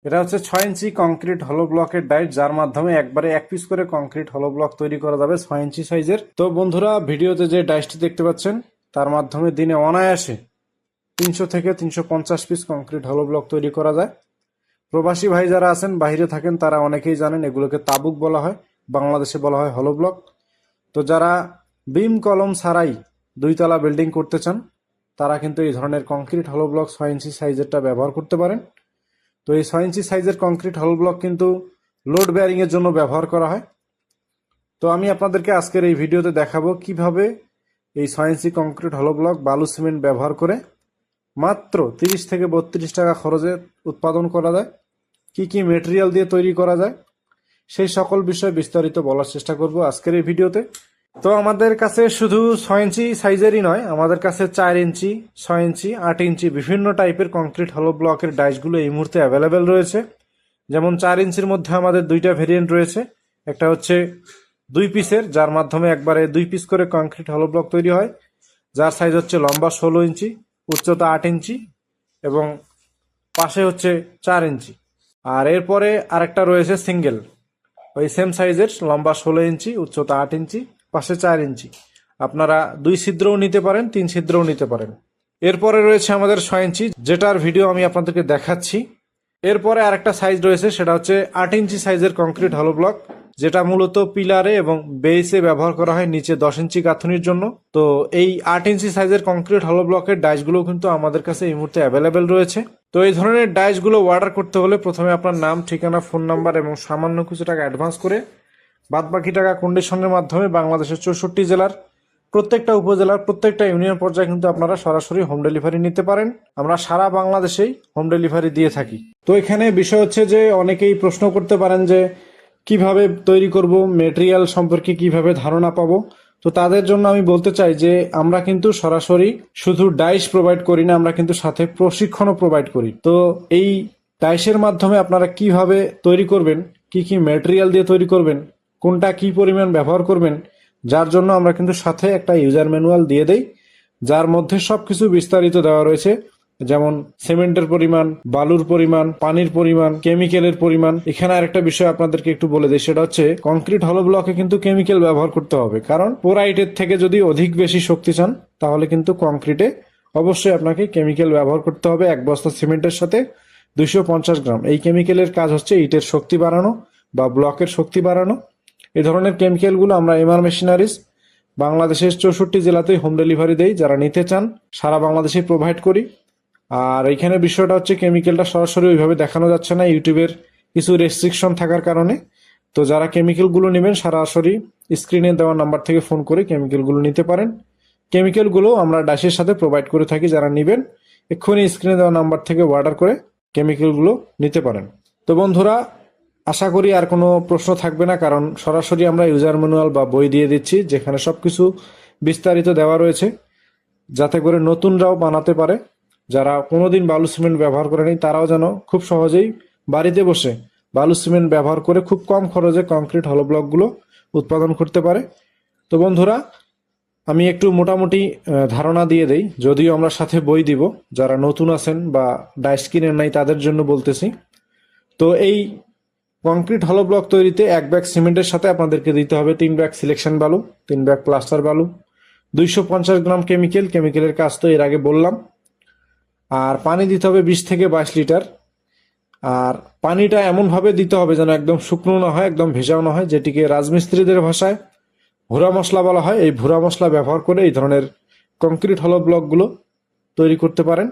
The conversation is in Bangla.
এটা হচ্ছে 6 ইঞ্চি কংক্রিট হলো ব্লকের ডাইস, যার মাধ্যমে একবারে এক পিস করে কংক্রিট হলো ব্লক তৈরি করা যাবে 6 ইঞ্চি সাইজের। তো বন্ধুরা, ভিডিওতে যে ডাইসটি দেখতে পাচ্ছেন তার মাধ্যমে দিনে অনায়াসে 300 থেকে 350 পিস কংক্রিট হলো ব্লক তৈরি করা যায়। প্রবাসী ভাই যারা আছেন, বাইরে থাকেন, তারা অনেকেই জানেন এগুলোকে তাবুক বলা হয়, বাংলাদেশে বলা হয় হলো ব্লক। তো যারা বিম কলম ছাড়াই 2 তলা বিল্ডিং করতে চান, তারা কিন্তু এই ধরনের কংক্রিট হলো ব্লক 6 ইঞ্চি সাইজেরটা ব্যবহার করতে পারেন। তো এই 6 ইঞ্চি সাইজের কংক্রিট হল ব্লক কিন্তু লোড বেয়ারিং এর জন্য ব্যবহার করা হয়। তো আমি আপনাদেরকে আজকের এই ভিডিওতে দেখাবো কিভাবে এই 6 ইঞ্চি কংক্রিট হল ব্লক বালু সিমেন্ট ব্যবহার করে মাত্র 30 থেকে 32 টাকা খরচে উৎপাদন করা যায়, কি কি মেটেরিয়াল দিয়ে তৈরি করা যায়, সেই সকল বিষয় বিস্তারিত বলার চেষ্টা করব আজকের এই ভিডিওতে। তো আমাদের কাছে শুধু 6 ইঞ্চি সাইজেরই নয়, আমাদের কাছে 4 ইঞ্চি, 6 ইঞ্চি, 8 ইঞ্চি বিভিন্ন টাইপের কংক্রিট হলো ব্লকের ডাইসগুলো এই মুহূর্তে অ্যাভেলেবেল রয়েছে। যেমন 4 ইঞ্চির মধ্যে আমাদের 2টা ভেরিয়েন্ট রয়েছে। একটা হচ্ছে 2 পিসের, যার মাধ্যমে একবারে 2 পিস করে কংক্রিট হলো ব্লক তৈরি হয়, যার সাইজ হচ্ছে লম্বা 16 ইঞ্চি, উচ্চতা 8 ইঞ্চি এবং পাশে হচ্ছে 4 ইঞ্চি। আর এরপরে আরেকটা রয়েছে সিঙ্গেল, ওই সেম সাইজের, লম্বা 16 ইঞ্চি, উচ্চতা 8 ইঞ্চি, পাশে 4 ইঞ্চি। আপনারা 2 ছিদ্রও নিতে পারেন, 3 ছিদ্রও নিতে পারেন। এরপরে রয়েছে আমাদের 6 ইঞ্চি, যেটার ভিডিও আমি আপনাদেরকে দেখাচ্ছি। এরপরে আরেকটা সাইজ রয়েছে, সেটা হচ্ছে 8 ইঞ্চি সাইজের কংক্রিট হলো ব্লক, যেটা মূলত পিলারে এবং বেসে ব্যবহার করা হয়, নিচে 10 ইঞ্চি গাঁথনির জন্য। তো এই 8 ইঞ্চি সাইজের কংক্রিট হলো ব্লকের ডাইসগুলো কিন্তু আমাদের কাছে এই মুহূর্তে অ্যাভেলেবেল রয়েছে। তো এই ধরনের ডাইসগুলো অর্ডার করতে হলে প্রথমে আপনার নাম, ঠিকানা, ফোন নাম্বার এবং সামান্য কিছু টাকা অ্যাডভান্স করে বাদবাকি টাকা কন্ডিশনের মাধ্যমে বাংলাদেশের 64 জেলার প্রত্যেকটা উপজেলার প্রত্যেকটা ইউনিয়ন পর্যায়ে কিন্তু আপনারা সরাসরি হোম ডেলিভারি নিতে পারেন। আমরা সারা বাংলাদেশেই হোম ডেলিভারি দিয়ে থাকি। তো এখানে বিষয় হচ্ছে যে অনেকেই প্রশ্ন করতে পারেন যে কিভাবে তৈরি করব, মেটেরিয়াল সম্পর্কে কিভাবে ধারণা পাবো। তো তাদের জন্য আমি বলতে চাই যে আমরা কিন্তু সরাসরি শুধু ডাইস প্রোভাইড করি না, আমরা কিন্তু সাথে প্রশিক্ষণও প্রোভাইড করি। তো এই ডাইসের মাধ্যমে আপনারা কিভাবে তৈরি করবেন, কি কি মেটেরিয়াল দিয়ে তৈরি করবেন, কোনটা কি পরিমাণ ব্যবহার করবেন, যার জন্য আমরা কিন্তু সাথে একটা ইউজার ম্যানুয়াল দিয়ে দেই, যার মধ্যে সবকিছু বিস্তারিত দেওয়া রয়েছে। যেমন সিমেন্টের পরিমাণ, বালুর পরিমাণ, পানির পরিমাণ, কেমিক্যালের পরিমাণ। এখানে আরেকটা বিষয় আপনাদেরকে একটু বলে দিই, সেটা হচ্ছে কংক্রিট হলো ব্লকে কিন্তু কেমিক্যাল ব্যবহার করতে হবে, কারণ পোরাইটের থেকে যদি অধিক বেশি শক্তি চান তাহলে কিন্তু কংক্রিটে অবশ্যই আপনাকে কেমিক্যাল ব্যবহার করতে হবে। 1 বস্তা সিমেন্টের সাথে 250 গ্রাম। এই কেমিক্যালের কাজ হচ্ছে ইটের শক্তি বাড়ানো বা ব্লকের শক্তি বাড়ানো। এই ধরনের কেমিক্যালগুলো আমরা এমআর মেশিনারিজ বাংলাদেশের 64 জেলাতেই হোম ডেলিভারি দেই, যারা নিতে চান সারা বাংলাদেশে প্রোভাইড করি। আর এখানে বিষয়টা হচ্ছে কেমিক্যালটা সরাসরি ওইভাবে দেখানো যাচ্ছে না, ইউটিউবের কিছু রেস্ট্রিকশন থাকার কারণে। তো যারা কেমিক্যালগুলো নেবেন সরাসরি স্ক্রিনে দেওয়া নাম্বার থেকে ফোন করে কেমিক্যালগুলো নিতে পারেন। কেমিক্যালগুলো আমরা ডাইসের সাথে প্রোভাইড করে থাকি, যারা নেবেন এক্ষুনি স্ক্রিনে দেওয়া নাম্বার থেকে অর্ডার করে কেমিক্যালগুলো নিতে পারেন। তো বন্ধুরা, আশা করি আর কোনো প্রশ্ন থাকবে না, কারণ সরাসরি আমরা ইউজার ম্যানুয়াল বা বই দিয়ে দিচ্ছি, যেখানে সবকিছু বিস্তারিত দেওয়া রয়েছে, যাতে করে নতুনরাও বানাতে পারে। যারা কোনোদিন বালু সিমেন্ট ব্যবহার করেনি তারাও যেন খুব সহজেই বাড়িতে বসে বালু সিমেন্ট ব্যবহার করে খুব কম খরচে কংক্রিট হলো ব্লকগুলো উৎপাদন করতে পারে। তো বন্ধুরা, আমি একটু মোটামুটি ধারণা দিয়ে দেই, যদিও আমরা সাথে বই দিব। যারা নতুন আছেন বা ডাইস কিনেন নাই তাদের জন্য বলতেছি। তো এই কংক্রিট হলো ব্লক তৈরিতে 1 ব্যাগ সিমেন্টের সাথে আপনাদেরকে দিতে হবে 3 ব্যাগ সিলেকশন বালু, 3 ব্যাগ প্লাস্টার বালু, 250 গ্রাম কেমিক্যাল। কেমিক্যালের কাজ তো এর আগে বললাম। আর পানি দিতে হবে 20 থেকে 22 লিটার। আর পানিটা এমনভাবে দিতে হবে যেন একদম শুকনো না হয়, একদম ভেজাও না হয়, যেটিকে রাজমিস্ত্রিদের ভাষায় ভুরা মশলা বলা হয়। এই ভুরা মশলা ব্যবহার করে এই ধরনের কংক্রিট হলো ব্লকগুলো তৈরি করতে পারেন।